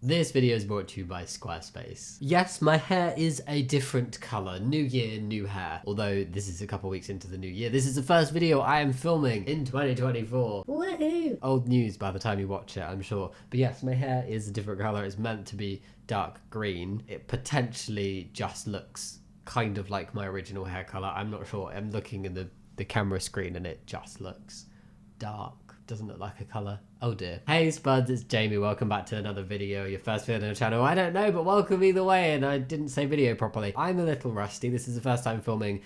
This video is brought to you by Squarespace. Yes, my hair is a different colour. New year, new hair. Although this is a couple weeks into the new year. This is the first video I am filming in 2024. Woohoo! Old news by the time you watch it, I'm sure. But yes, my hair is a different colour. It's meant to be dark green. It potentially just looks kind of like my original hair colour. I'm not sure. I'm looking in the camera screen and it just looks dark. Doesn't look like a colour. Oh dear. Hey Spuds, it's Jamie. Welcome back to another video. Your first video on the channel. I don't know, but welcome either way. And I didn't say video properly. I'm a little rusty. This is the first time filming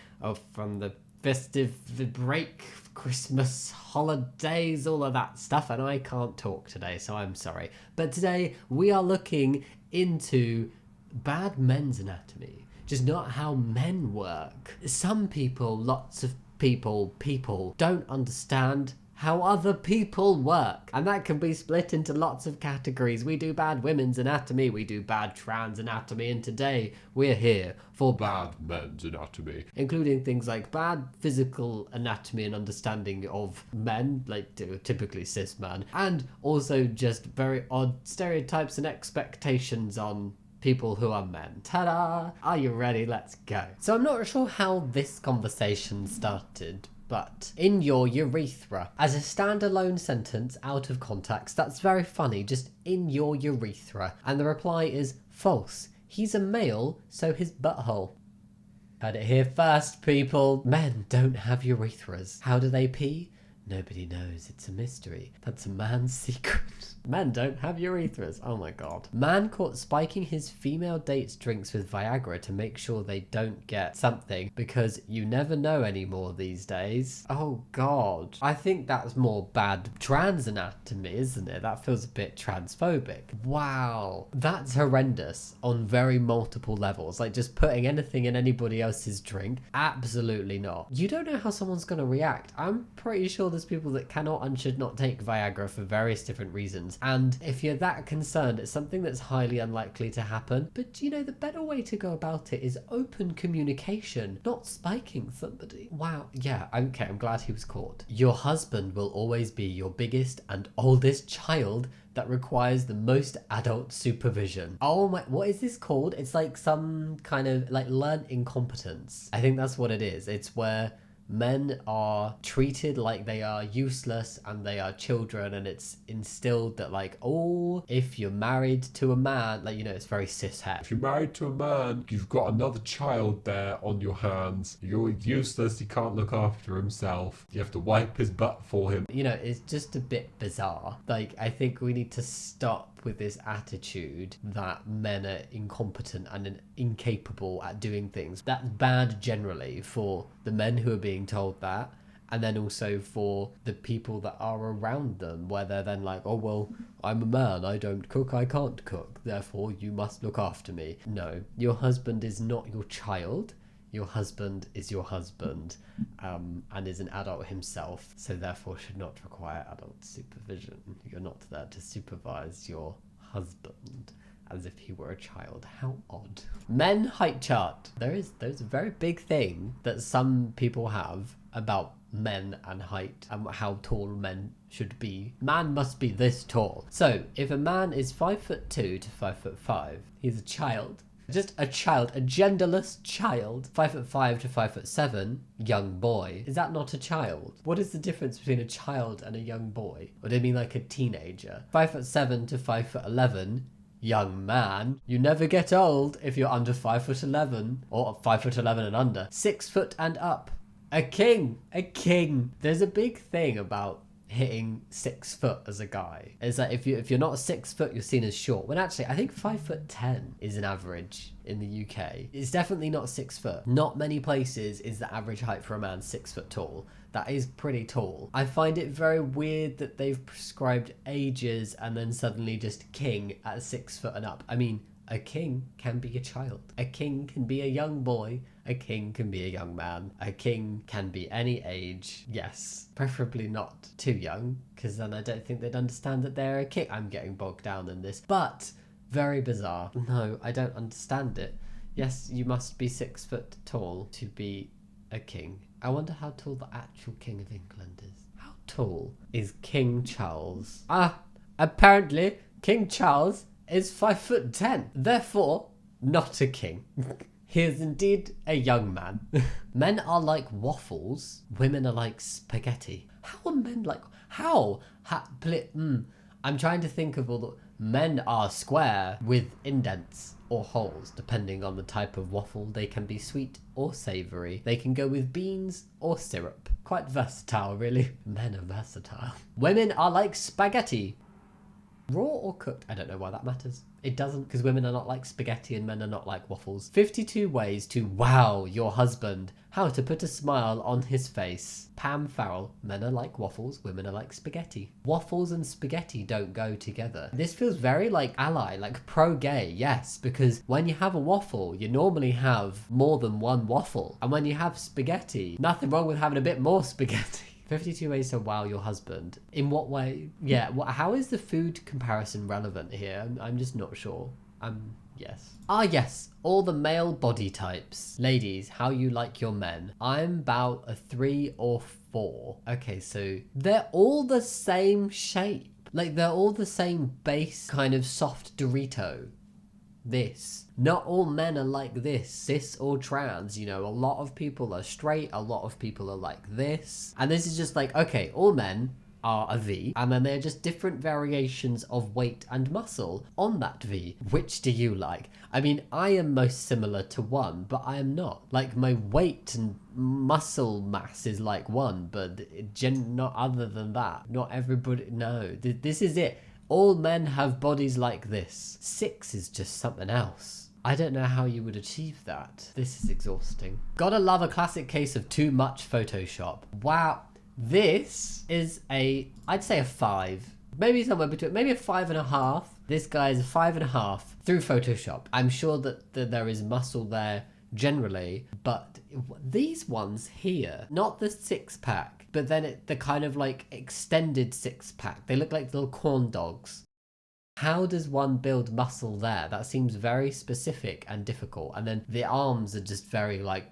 from the festive break, Christmas, holidays, all of that stuff. And I can't talk today, so I'm sorry. But today we are looking into bad men's anatomy. Just not how men work. Some people, lots of people don't understand how other people work, and that can be split into lots of categories. We do bad women's anatomy, we do bad trans anatomy, and today we're here for bad men's anatomy, including things like bad physical anatomy and understanding of men, like typically cis men, and also just very odd stereotypes and expectations on people who are men. Ta-da! Are you ready? Let's go. So I'm not sure how this conversation started, but in your urethra, as a standalone sentence out of context, that's very funny, just in your urethra. And the reply is false. He's a male, so his butthole. Heard it here first, people. Men don't have urethras. How do they pee? Nobody knows. It's a mystery. That's a man's secret. Men don't have urethras. Oh my god. Man caught spiking his female date's drinks with Viagra to make sure they don't get something, because you never know anymore these days. Oh god. I think that's more bad trans anatomy, isn't it? That feels a bit transphobic. Wow. That's horrendous on very multiple levels. Like just putting anything in anybody else's drink. Absolutely not. You don't know how someone's going to react. I'm pretty sure there's people that cannot and should not take Viagra for various different reasons. And if you're that concerned, it's something that's highly unlikely to happen. But you know, the better way to go about it is open communication, not spiking somebody. Wow. Yeah, okay, I'm glad he was caught. Your husband will always be your biggest and oldest child that requires the most adult supervision. Oh my, what is this called? It's like some kind of like learned incompetence. I think that's what it is. It's where men are treated like they are useless and they are children, and it's instilled that like, oh, if you're married to a man, like, you know, it's very cishet. If you're married to a man, you've got another child there on your hands. You're useless, he can't look after himself. You have to wipe his butt for him. You know, it's just a bit bizarre. Like, I think we need to stop with this attitude that men are incompetent and incapable at doing things. That's bad generally for the men who are being told that, and then also for the people that are around them, where they're then like, oh well, I'm a man, I don't cook, I can't cook, therefore you must look after me. No, your husband is not your child. Your husband is your husband, and is an adult himself, so therefore should not require adult supervision. You're not there to supervise your husband as if he were a child. How odd. Men height chart. There's a very big thing that some people have about men and height and how tall men should be. Man must be this tall. So if a man is 5'2" to 5'5", he's a child. Just a child, a genderless child. 5'5" to 5'7", young boy. Is that not a child? What is the difference between a child and a young boy? Or do you mean like a teenager? 5'7" to 5'11", young man. You never get old if you're under 5'11", or 5'11" and under. 6 foot and up. A king. A king. There's a big thing about hitting 6 foot as a guy. Is that if you're not 6 foot, you're seen as short. When actually, I think 5'10" is an average in the UK. It's definitely not 6 foot. Not many places is the average height for a man 6 foot tall. That is pretty tall. I find it very weird that they've prescribed ages and then suddenly just king at 6 foot and up. I mean, a king can be a child. A king can be a young boy. A king can be a young man. A king can be any age. Yes, preferably not too young, because then I don't think they'd understand that they're a king. I'm getting bogged down in this, but very bizarre. No, I don't understand it. Yes, you must be 6 foot tall to be a king. I wonder how tall the actual King of England is. How tall is King Charles? Apparently King Charles is 5'10", therefore not a king. He is indeed a young man. Men are like waffles, women are like spaghetti. How are men like... How? I'm trying to think of all the... Men are square with indents or holes, depending on the type of waffle. They can be sweet or savoury. They can go with beans or syrup. Quite versatile, really. Men are versatile. Women are like spaghetti. Raw or cooked? I don't know why that matters. It doesn't, because women are not like spaghetti and men are not like waffles. 52 ways to wow your husband. How to put a smile on his face. Pam Farrell. Men are like waffles, women are like spaghetti. Waffles and spaghetti don't go together. This feels very like ally, like pro-gay, yes, because when you have a waffle, you normally have more than one waffle. And when you have spaghetti, nothing wrong with having a bit more spaghetti. 52 ways to wow your husband. In what way? Yeah, how is the food comparison relevant here? I'm just not sure. Yes. Yes, all the male body types. Ladies, how you like your men. I'm about a 3 or 4. Okay, so they're all the same shape. Like, they're all the same base kind of soft Dorito. This. Not all men are like this, cis or trans, you know, a lot of people are straight, a lot of people are like this. And this is just like, okay, all men are a V, and then they're just different variations of weight and muscle on that V. Which do you like? I mean, I am most similar to one, but I am not. Like, my weight and muscle mass is like one, but not other than that. Not everybody, no, this is it. All men have bodies like this. 6 is just something else. I don't know how you would achieve that. This is exhausting. Gotta love a classic case of too much Photoshop. Wow. This is I'd say a 5. Maybe somewhere between, maybe a 5.5. This guy is a 5.5 through Photoshop. I'm sure that there is muscle there generally, but these ones here, not the 6-pack, but then the kind of like extended 6-pack. They look like little corn dogs. How does one build muscle there? That seems very specific and difficult. And then the arms are just very like,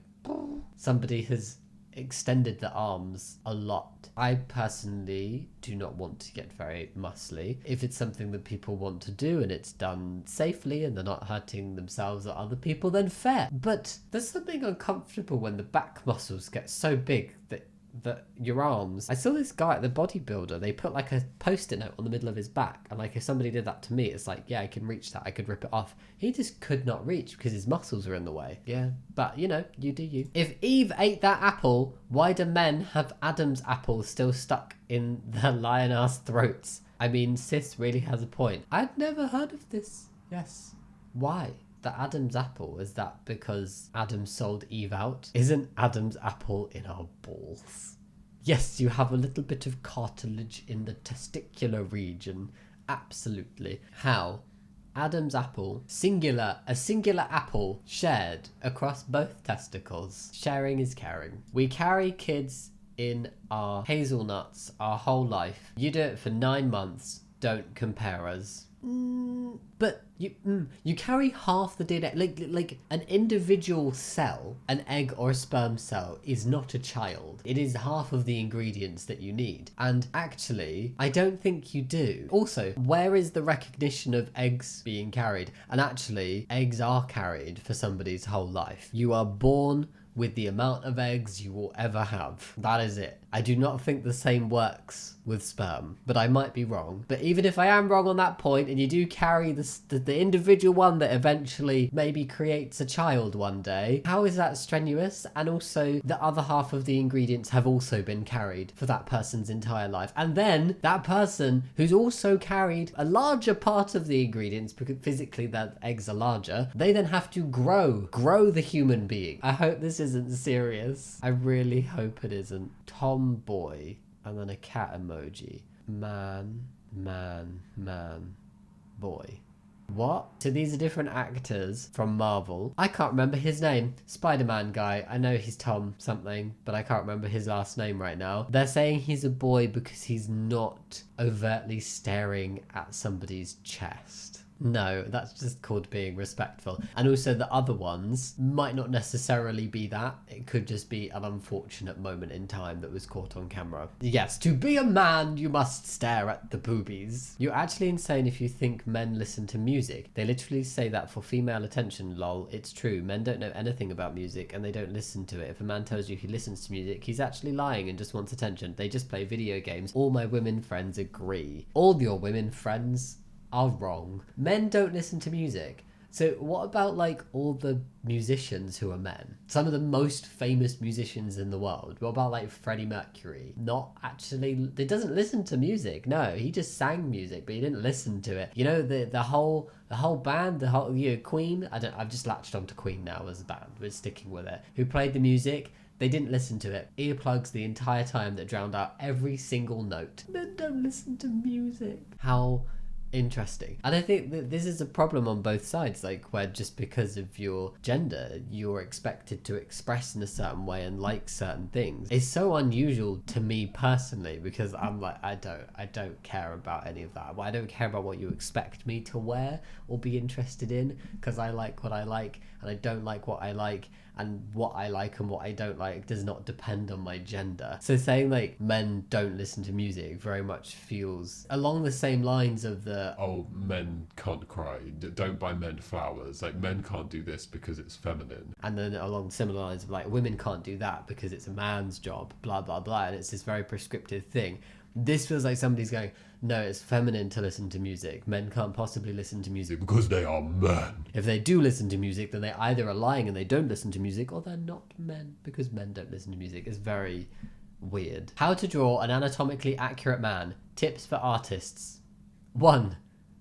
somebody has extended the arms a lot. I personally do not want to get very muscly. If it's something that people want to do and it's done safely and they're not hurting themselves or other people, then fair. But there's something uncomfortable when the back muscles get so big that your arms... I saw this guy, the bodybuilder, they put like a post-it note on the middle of his back, and like if somebody did that to me, it's like, yeah, I can reach that, I could rip it off. He just could not reach because his muscles are in the way. Yeah, but you know, you do you. If Eve ate that apple, why do men have Adam's apple still stuck in their lion-ass throats? I mean, sis really has a point. I'd never heard of this. Yes. Why? The Adam's apple, is that because Adam sold Eve out? Isn't Adam's apple in our balls? Yes, you have a little bit of cartilage in the testicular region. Absolutely. How? Adam's apple, singular, a singular apple shared across both testicles. Sharing is caring. We carry kids in our hazelnuts our whole life. You do it for 9 months. Don't compare us. But you carry half the DNA. Like an individual cell, an egg or a sperm cell, is not a child. It is half of the ingredients that you need. And actually, I don't think you do. Also, where is the recognition of eggs being carried? And actually, eggs are carried for somebody's whole life. You are born with the amount of eggs you will ever have. That is it. I do not think the same works with sperm, but I might be wrong. But even if I am wrong on that point, and you do carry the individual one that eventually maybe creates a child one day, how is that strenuous? And also, the other half of the ingredients have also been carried for that person's entire life. And then that person who's also carried a larger part of the ingredients, because physically their eggs are larger, they then have to grow the human being. I hope this isn't serious. I really hope it isn't. Tomboy. And then a cat emoji. Man, boy. What? So these are different actors from Marvel. I can't remember his name. Spider-Man guy. I know he's Tom something, but I can't remember his last name right now. They're saying he's a boy because he's not overtly staring at somebody's chest. No, that's just called being respectful. And also the other ones might not necessarily be that. It could just be an unfortunate moment in time that was caught on camera. Yes, to be a man, you must stare at the boobies. You're actually insane if you think men listen to music. They literally say that for female attention, lol. It's true. Men don't know anything about music and they don't listen to it. If a man tells you he listens to music, he's actually lying and just wants attention. They just play video games. All my women friends agree. All your women friends are wrong. Men don't listen to music. So what about like all the musicians who are men? Some of the most famous musicians in the world. What about like Freddie Mercury? Not actually, he doesn't listen to music. No, he just sang music, but he didn't listen to it. You know, the whole band, the whole, you know, Queen. I've just latched onto Queen now as a band. We're sticking with it. Who played the music? They didn't listen to it. Earplugs the entire time that drowned out every single note. Men don't listen to music. How interesting. And I think that this is a problem on both sides, like where just because of your gender you're expected to express in a certain way and like certain things. It's so unusual to me personally, because I'm like, I don't care about any of that. I don't care about what you expect me to wear or be interested in, because I like what I like and I don't like what I like, and what I like and what I don't like does not depend on my gender. So saying like men don't listen to music very much feels along the same lines of the, oh, men can't cry, don't buy men flowers, like men can't do this because it's feminine. And then along similar lines of like, women can't do that because it's a man's job, blah, blah, blah. And it's this very prescriptive thing. This feels like somebody's going, no, it's feminine to listen to music. Men can't possibly listen to music because they are men. If they do listen to music, then they either are lying and they don't listen to music, or they're not men because men don't listen to music. It's very weird. How to draw an anatomically accurate man. Tips for artists. 1.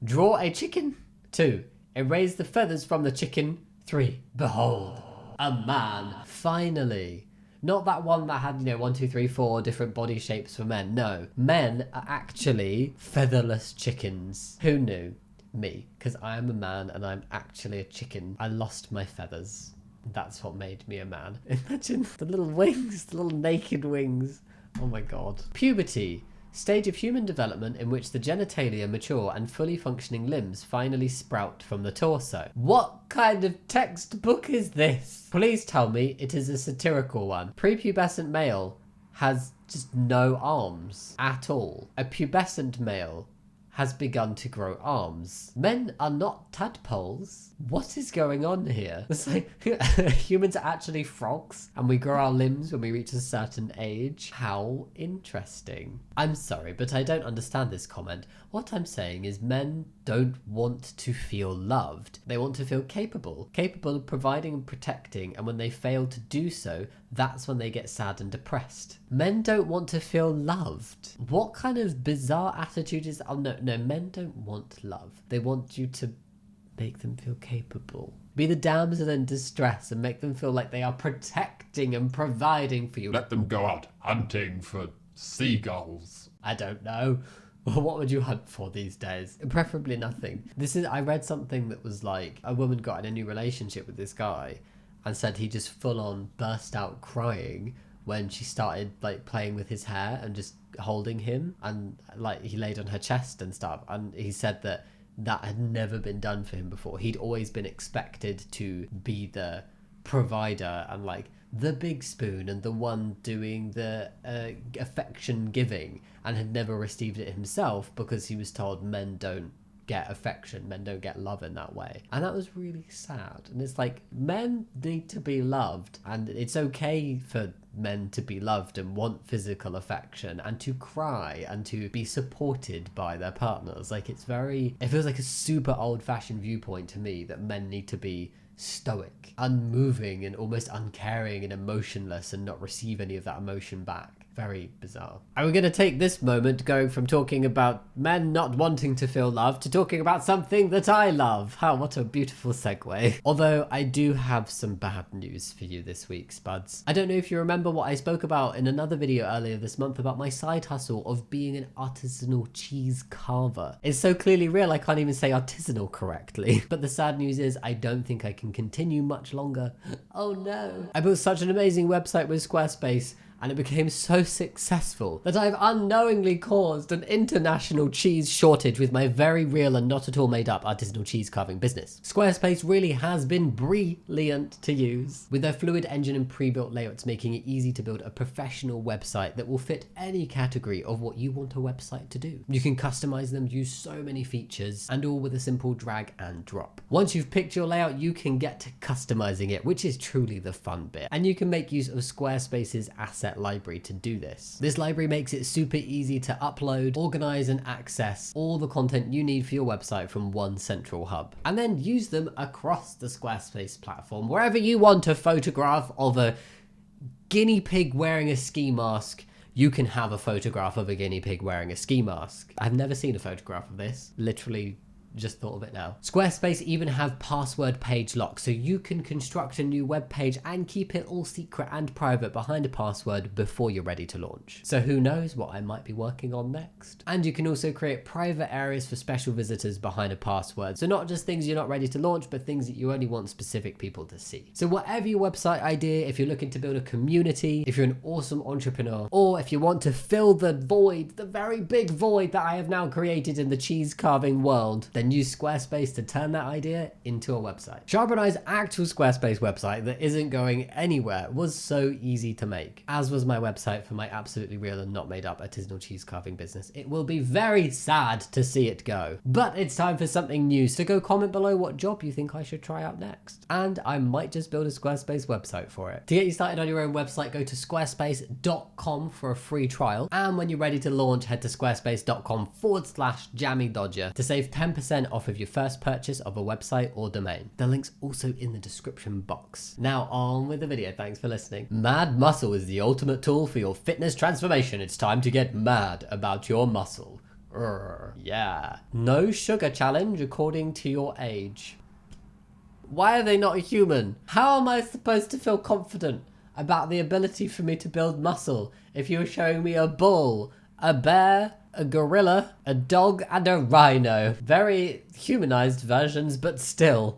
Draw a chicken. 2. Erase the feathers from the chicken. 3. Behold, a man. Finally. Not that one that had, 1, 2, 3, 4 different body shapes for men. No. Men are actually featherless chickens. Who knew? Me. Because I am a man and I'm actually a chicken. I lost my feathers. That's what made me a man. Imagine the little wings, the little naked wings. Oh my god. Puberty. Stage of human development in which the genitalia mature and fully functioning limbs finally sprout from the torso. What kind of textbook is this? Please tell me it is a satirical one. Prepubescent male has just no arms at all. A pubescent male has begun to grow arms. Men are not tadpoles. What is going on here? It's like humans are actually frogs and we grow our limbs when we reach a certain age. How interesting. I'm sorry, but I don't understand this comment. What I'm saying is men don't want to feel loved. They want to feel capable of providing and protecting, and when they fail to do so, that's when they get sad and depressed. Men don't want to feel loved. What kind of bizarre attitude is... Oh, no, men don't want love. They want you to make them feel capable. Be the damsel in distress and make them feel like they are protecting and providing for you. Let them go out hunting for seagulls. I don't know. What would you hunt for these days? Preferably nothing. I read something that was like, a woman got in a new relationship with this guy and said he just full on burst out crying when she started like playing with his hair and just holding him, and like he laid on her chest and stuff, and he said that had never been done for him before. He'd always been expected to be the provider and like the big spoon and the one doing the affection giving, and had never received it himself because he was told men don't get affection, men don't get love in that way. And that was really sad. And it's like, men need to be loved, and it's okay for men to be loved and want physical affection and to cry and to be supported by their partners. Like, it feels like a super old-fashioned viewpoint to me that men need to be stoic, unmoving and almost uncaring and emotionless and not receive any of that emotion back. Very bizarre. And we're going to take this moment going from talking about men not wanting to feel love to talking about something that I love. What a beautiful segue. Although I do have some bad news for you this week, Spuds. I don't know if you remember what I spoke about in another video earlier this month about my side hustle of being an artisanal cheese carver. It's so clearly real I can't even say artisanal correctly. But the sad news is I don't think I can continue much longer. Oh no. I built such an amazing website with Squarespace, and it became so successful that I've unknowingly caused an international cheese shortage with my very real and not at all made up artisanal cheese carving business. Squarespace really has been brilliant to use, with their fluid engine and pre-built layouts making it easy to build a professional website that will fit any category of what you want a website to do. You can customize them, use so many features, and all with a simple drag and drop. Once you've picked your layout, you can get to customizing it, which is truly the fun bit. And you can make use of Squarespace's asset library to do this. This library makes it super easy to upload, organize, and access all the content you need for your website from one central hub. And then use them across the Squarespace platform. Wherever you want a photograph of a guinea pig wearing a ski mask, you can have a photograph of a guinea pig wearing a ski mask. I've never seen a photograph of this. Literally just thought of it now. Squarespace even have password page lock, so you can construct a new web page and keep it all secret and private behind a password before you're ready to launch. So who knows what I might be working on next. And you can also create private areas for special visitors behind a password. So not just things you're not ready to launch, but things that you only want specific people to see. So whatever your website idea, if you're looking to build a community, if you're an awesome entrepreneur, or if you want to fill the void, the very big void that I have now created in the cheese carving world, then use Squarespace to turn that idea into a website. Sharp and I's actual Squarespace website that isn't going anywhere was so easy to make, as was my website for my absolutely real and not made up artisanal cheese carving business. It will be very sad to see it go, but it's time for something new, so go comment below what job you think I should try out next, and I might just build a Squarespace website for it. To get you started on your own website, go to squarespace.com for a free trial, and when you're ready to launch, head to squarespace.com/Jammidodger to save 10% off of your first purchase of a website or domain. The link's also in the description box. Now on with the video, thanks for listening. Mad muscle is the ultimate tool for your fitness transformation. It's time to get mad about your muscle. Yeah. No sugar challenge according to your age. Why are they not human? How am I supposed to feel confident about the ability for me to build muscle if you're showing me a bull, a bear, a gorilla, a dog, and a rhino? Very humanized versions, but still.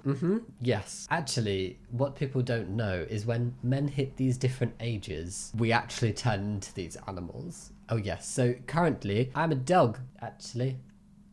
Yes. Actually, what people don't know is when men hit these different ages, we actually turn into these animals. Oh yes, so currently, I'm a dog, actually.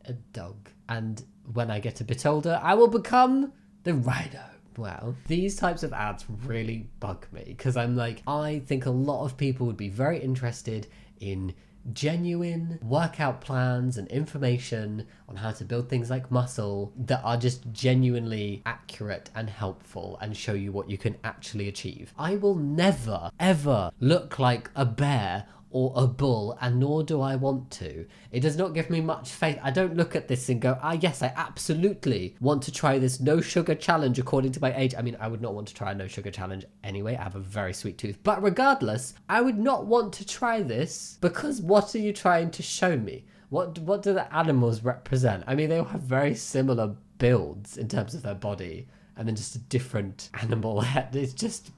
A dog. And when I get a bit older, I will become the rhino. Wow. These types of ads really bug me, because I'm like, I think a lot of people would be very interested in genuine workout plans and information on how to build things like muscle that are just genuinely accurate and helpful and show you what you can actually achieve. I will never, ever look like a bear or a bull, and nor do I want to. It does not give me much faith. I don't look at this and go, ah yes, I absolutely want to try this no sugar challenge according to my age. I mean, I would not want to try a no sugar challenge anyway. I have a very sweet tooth. But regardless, I would not want to try this because what are you trying to show me? What do the animals represent? I mean, they all have very similar builds in terms of their body, and then just a different animal head. It's just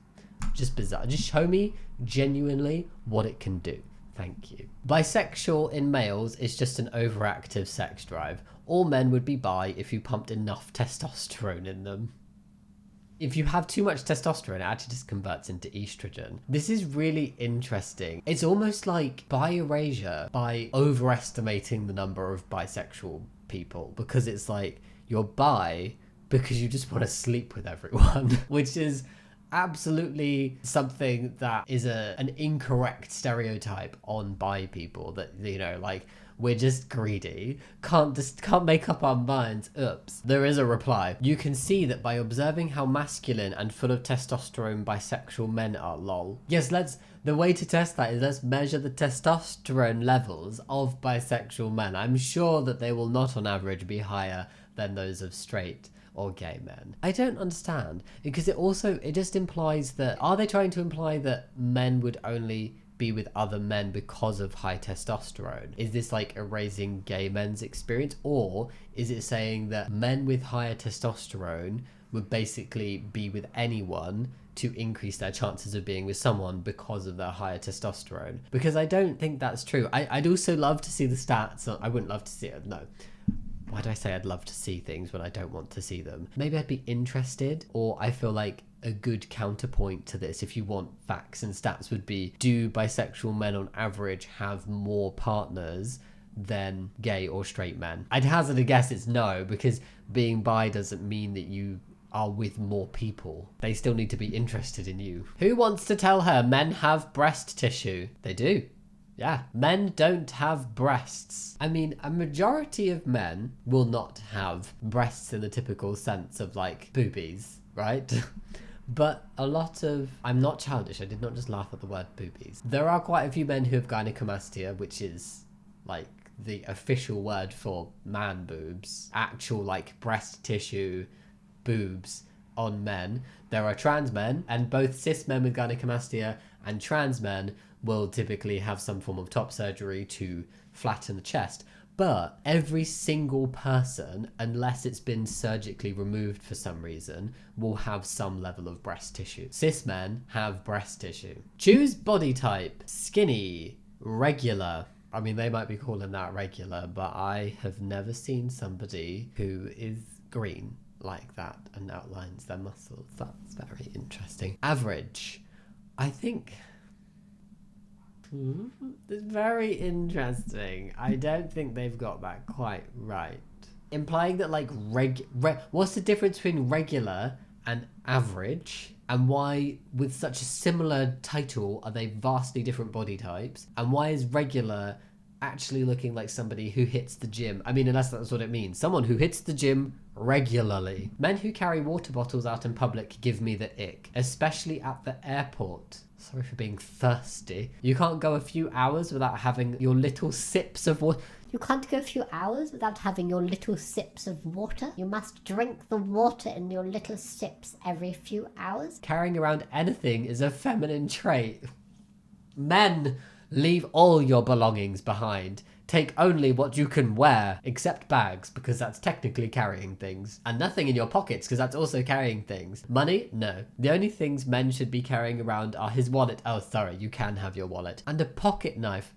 bizarre. Just show me genuinely what it can do. Thank you. Bisexual in males is just an overactive sex drive. All men would be bi if you pumped enough testosterone in them. If you have too much testosterone, it actually just converts into estrogen. This is really interesting. It's almost like bi-erasure by overestimating the number of bisexual people, because it's like you're bi because you just want to sleep with everyone, which is absolutely something that is an incorrect stereotype on bi people, that, you know, like, we're just greedy, can't make up our minds. Oops. There is a reply. You can see that by observing how masculine and full of testosterone bisexual men are, lol. Yes, the way to test that is let's measure the testosterone levels of bisexual men. I'm sure that they will not on average be higher than those of straight or gay men. I don't understand, because it just implies that, are they trying to imply that men would only be with other men because of high testosterone? Is this like erasing gay men's experience, or is it saying that men with higher testosterone would basically be with anyone to increase their chances of being with someone because of their higher testosterone? Because I don't think that's true. I'd also love to see the stats. I wouldn't love to see it, no. why do I say I'd love to see things when I don't want to see them? Maybe I'd be interested, or I feel like a good counterpoint to this, if you want facts and stats, would be, do bisexual men on average have more partners than gay or straight men? I'd hazard a guess it's no, because being bi doesn't mean that you are with more people. They still need to be interested in you. Who wants to tell her men have breast tissue? They do. Yeah, men don't have breasts. I mean, a majority of men will not have breasts in the typical sense of like boobies, right? But a lot of... I'm not childish, I did not just laugh at the word boobies. There are quite a few men who have gynecomastia, which is like the official word for man boobs. Actual like breast tissue boobs on men. There are trans men, and both cis men with gynecomastia and trans men will typically have some form of top surgery to flatten the chest. But every single person, unless it's been surgically removed for some reason, will have some level of breast tissue. Cis men have breast tissue. Choose body type. Skinny. Regular. I mean, they might be calling that regular, but I have never seen somebody who is green like that and outlines their muscles. That's very interesting. Average. I think... It's very interesting. I don't think they've got that quite right. Implying that like what's the difference between regular and average, and why with such a similar title are they vastly different body types, and why is regular actually looking like somebody who hits the gym? I mean, unless that's what it means. Someone who hits the gym regularly. Men who carry water bottles out in public give me the ick, especially at the airport. Sorry for being thirsty. You can't go a few hours without having your little sips of water. You can't go a few hours without having your little sips of water. You must drink the water in your little sips every few hours. Carrying around anything is a feminine trait. Men, leave all your belongings behind. Take only what you can wear, except bags, because that's technically carrying things. And nothing in your pockets, because that's also carrying things. Money? No. The only things men should be carrying around are his wallet. Oh, sorry, you can have your wallet. And a pocket knife.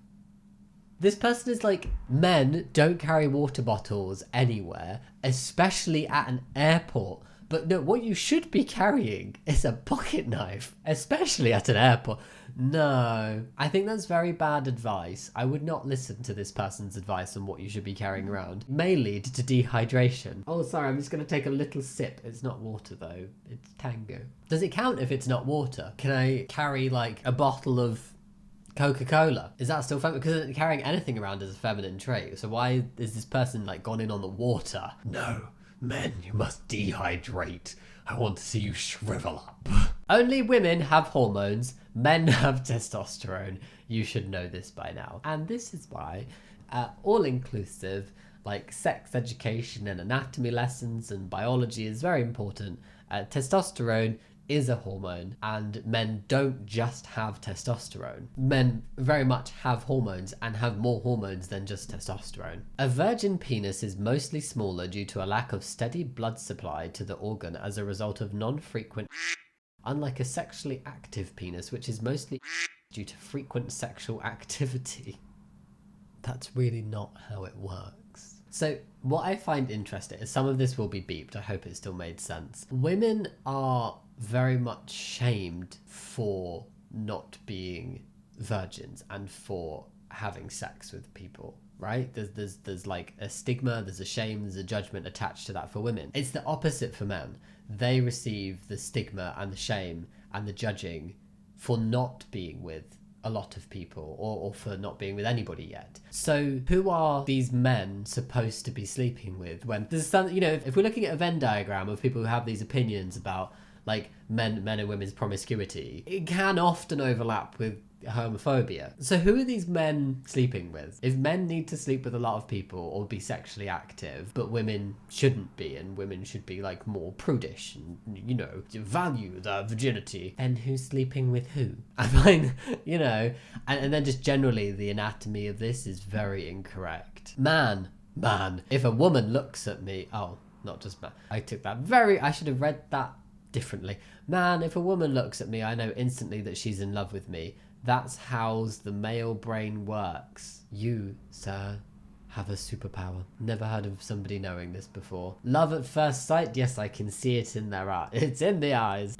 This person is like, men don't carry water bottles anywhere, especially at an airport. But no, what you should be carrying is a pocket knife, especially at an airport. No, I think that's very bad advice. I would not listen to this person's advice on what you should be carrying around. May lead to dehydration. Oh, sorry, I'm just going to take a little sip. It's not water though, it's Tango. Does it count if it's not water? Can I carry like a bottle of Coca-Cola? Is that still feminine? Because carrying anything around is a feminine trait. So why is this person like gone in on the water? No, men, you must dehydrate. I want to see you shrivel up. Only women have hormones. Men have testosterone. You should know this by now. And this is why all-inclusive, like sex education and anatomy lessons and biology is very important. Testosterone is a hormone, and men don't just have testosterone. Men very much have hormones and have more hormones than just testosterone. A virgin penis is mostly smaller due to a lack of steady blood supply to the organ as a result of non-frequent, unlike a sexually active penis, which is mostly due to frequent sexual activity. That's really not how it works. So what I find interesting is some of this will be beeped. I hope it still made sense. Women are very much shamed for not being virgins and for having sex with people, right? There's like a stigma, there's a shame, there's a judgment attached to that for women. It's the opposite for men. They receive the stigma and the shame and the judging for not being with a lot of people or for not being with anybody yet. So who are these men supposed to be sleeping with when there's some, you know, if we're looking at a Venn diagram of people who have these opinions about like men and women's promiscuity, it can often overlap with homophobia. So who are these men sleeping with? If men need to sleep with a lot of people or be sexually active, but women shouldn't be, and women should be like more prudish and, you know, value their virginity, and who's sleeping with who? I find, you know, and then just generally the anatomy of this is very incorrect. Man, if a woman looks at me, oh, not just man. I should have read that differently. Man, if a woman looks at me, I know instantly that she's in love with me. That's how the male brain works. You, sir, have a superpower. Never heard of somebody knowing this before. Love at first sight? Yes, I can see it in their eyes. It's in the eyes.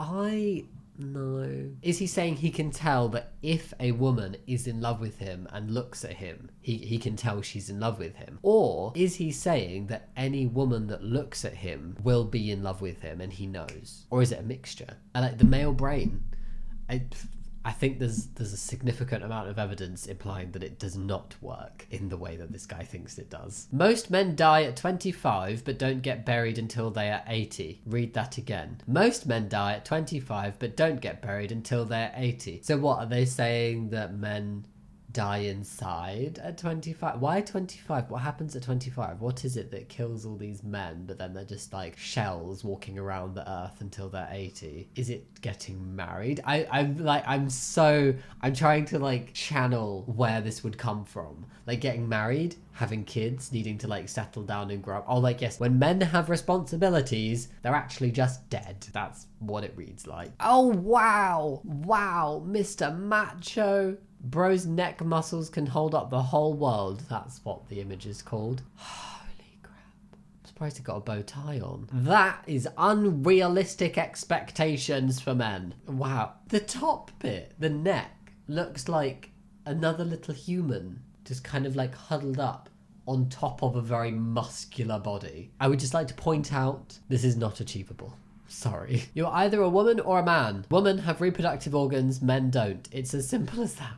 No. Is he saying he can tell that if a woman is in love with him and looks at him, he can tell she's in love with him? Or is he saying that any woman that looks at him will be in love with him and he knows? Or is it a mixture? I like the male brain. I think there's a significant amount of evidence implying that it does not work in the way that this guy thinks it does. Most men die at 25 but don't get buried until they are 80. Read that again. Most men die at 25 but don't get buried until they're 80. So what, are they saying that men die inside at 25? Why 25? What happens at 25? What is it that kills all these men but then they're just like shells walking around the earth until they're 80? Is it getting married? I'm trying to like channel where this would come from. Like getting married, having kids, needing to like settle down and grow up. Oh, like yes, when men have responsibilities, they're actually just dead. That's what it reads like. Oh wow, Mr. Macho. Bro's neck muscles can hold up the whole world. That's what the image is called. Holy crap. I'm surprised he got a bow tie on. That is unrealistic expectations for men. Wow. The top bit, the neck, looks like another little human just kind of like huddled up on top of a very muscular body. I would just like to point out this is not achievable. Sorry. You're either a woman or a man. Women have reproductive organs, men don't. It's as simple as that.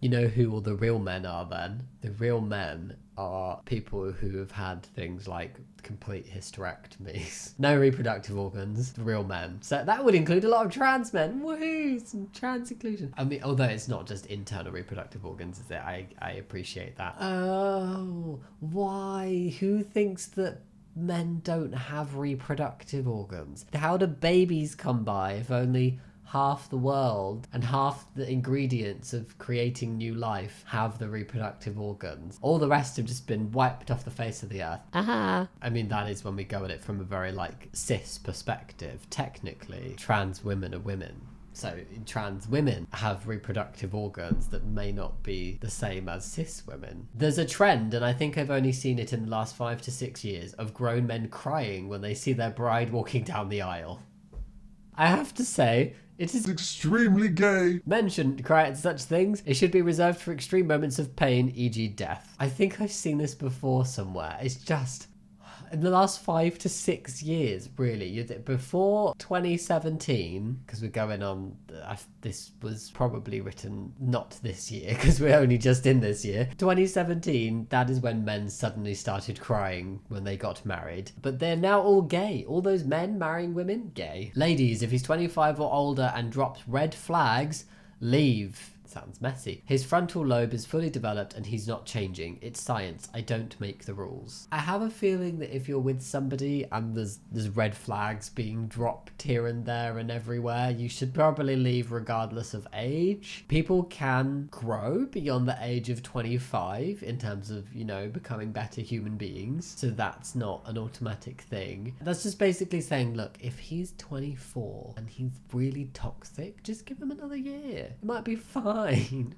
You know who all the real men are then? The real men are people who have had things like complete hysterectomies. No reproductive organs, the real men. So that would include a lot of trans men. Woohoo! Some trans inclusion. I mean, although it's not just internal reproductive organs, is it? I appreciate that. Oh, why? Who thinks that men don't have reproductive organs? How do babies come by if only half the world and half the ingredients of creating new life have the reproductive organs? All the rest have just been wiped off the face of the earth. I mean, that is when we go at it from a very like cis perspective. Technically, trans women are women. So trans women have reproductive organs that may not be the same as cis women. There's a trend, and I think I've only seen it in the last 5 to 6 years, of grown men crying when they see their bride walking down the aisle. I have to say, it is extremely gay. Men shouldn't cry at such things. It should be reserved for extreme moments of pain, e.g. death. I think I've seen this before somewhere. It's just in the last 5 to 6 years, really. Before 2017, because we're going on, this was probably written not this year, because we're only just in this year. 2017, that is when men suddenly started crying when they got married. But they're now all gay. All those men marrying women, gay. Ladies, if he's 25 or older and drops red flags, leave. Sounds messy. His frontal lobe is fully developed and he's not changing. It's science. I don't make the rules. I have a feeling that if you're with somebody and there's red flags being dropped here and there and everywhere, you should probably leave regardless of age. People can grow beyond the age of 25 in terms of, you know, becoming better human beings. So that's not an automatic thing. That's just basically saying, look, if he's 24 and he's really toxic, just give him another year. It might be fine.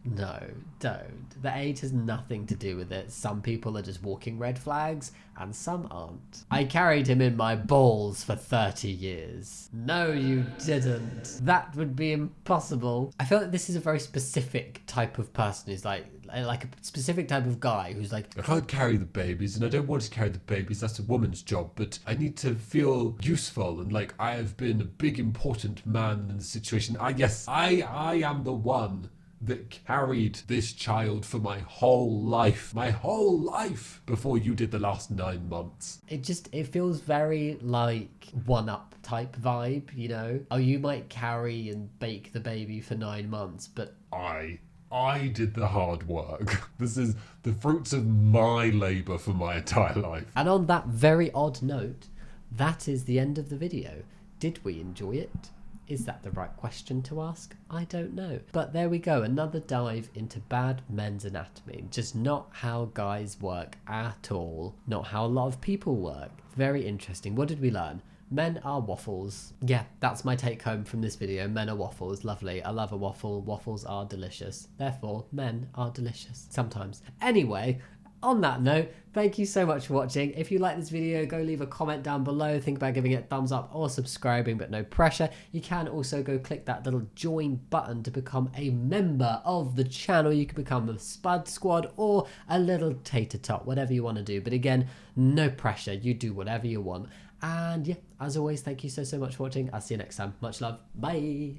No, don't. The age has nothing to do with it. Some people are just walking red flags and some aren't. I carried him in my balls for 30 years. No, you didn't. That would be impossible. I feel like this is a very specific type of person who's like a specific type of guy who's like, I can't carry the babies and I don't want to carry the babies, that's a woman's job, but I need to feel useful and like I have been a big important man in the situation. I am the one that carried this child for my whole life before you did the last 9 months. It feels very like one-up type vibe, you know? Oh, you might carry and bake the baby for 9 months, but I did the hard work. This is the fruits of my labour for my entire life. And on that very odd note, that is the end of the video. Did we enjoy it? Is that the right question to ask? I don't know. But there we go, another dive into bad men's anatomy. Just not how guys work at all. Not how a lot of people work. Very interesting. What did we learn? Men are waffles. Yeah, that's my take home from this video. Men are waffles. Lovely. I love a waffle. Waffles are delicious. Therefore, men are delicious. Sometimes. Anyway, on that note, thank you so much for watching. If you like this video, go leave a comment down below. Think about giving it a thumbs up or subscribing, but no pressure. You can also go click that little join button to become a member of the channel. You can become a Spud Squad or a little Tater Tot, whatever you want to do. But again, no pressure. You do whatever you want. And yeah, as always, thank you so much for watching. I'll see you next time. Much love. Bye.